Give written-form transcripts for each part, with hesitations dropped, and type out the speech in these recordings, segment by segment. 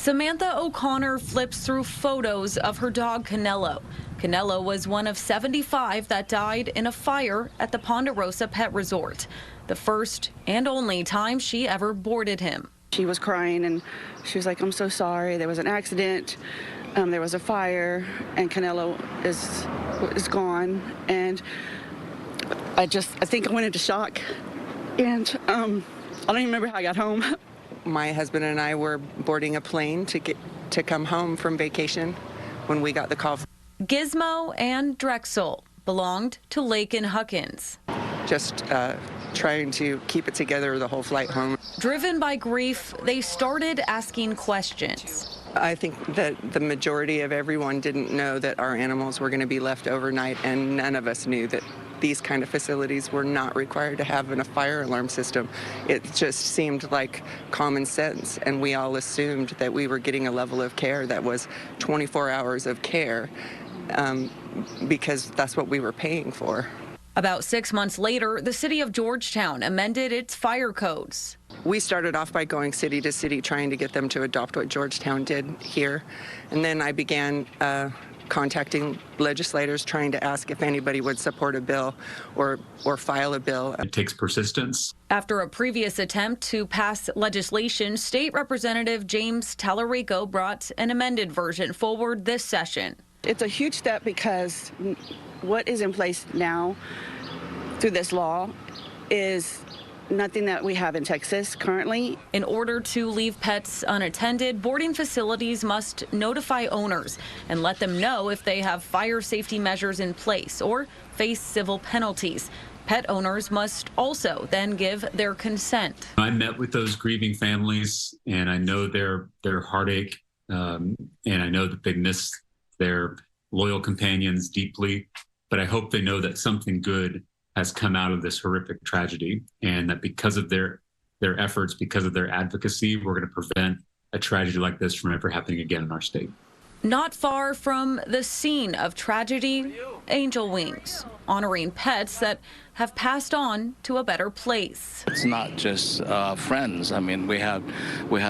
Samantha O'Connor flips through photos of her dog Canelo. Canelo was one of 75 that died in a fire at the Ponderosa Pet Resort, the first and only time she ever boarded him. She was crying and she was like, "I'm so sorry. There was an accident. There was a fire, and Canelo is gone." And I think I went into shock, and I don't even remember how I got home. My husband and I were boarding a plane to come home from vacation when we got the call. Gizmo and Drexel belonged to Lake and Huckins. Just trying to keep it together the whole flight home. Driven by grief, they started asking questions. I think that the majority of everyone didn't know that our animals were going to be left overnight, and none of us knew that these kind of facilities were not required to have a fire alarm system. It just seemed like common sense, and we all assumed that we were getting a level of care that was 24 hours of care because that's what we were paying for. About 6 months later, the city of Georgetown amended its fire codes. We started off by going city to city trying to get them to adopt what Georgetown did here. And then I began contacting legislators trying to ask if anybody would support a bill or file a bill. It takes persistence. After a previous attempt to pass legislation, State Representative James Talarico brought an amended version forward this session. It's a huge step because what is in place now through this law is nothing that we have in Texas currently. In order to leave pets unattended, boarding facilities must notify owners and let them know if they have fire safety measures in place or face civil penalties. Pet owners must also then give their consent. I met with those grieving families, and I know their heartache, and I know that they miss their loyal companions deeply, but I hope they know that something good has come out of this horrific tragedy, and that because of their efforts, because of their advocacy, we're going to prevent a tragedy like this from ever happening again in our state. Not far from the scene of tragedy, Angel Wings, honoring pets that have passed on to a better place. It's not just friends. I mean, we had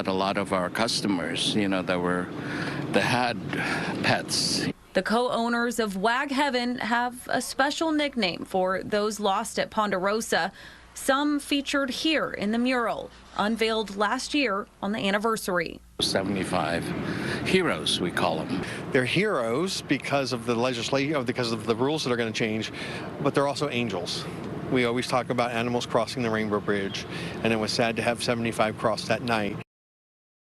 a lot of our customers, that had pets. The co-owners of Wag Heaven have a special nickname for those lost at Ponderosa. Some featured here in the mural, unveiled last year on the anniversary. 75 heroes, we call them. They're heroes because of the legislation, because of the rules that are going to change, but they're also angels. We always talk about animals crossing the Rainbow Bridge, and it was sad to have 75 cross that night.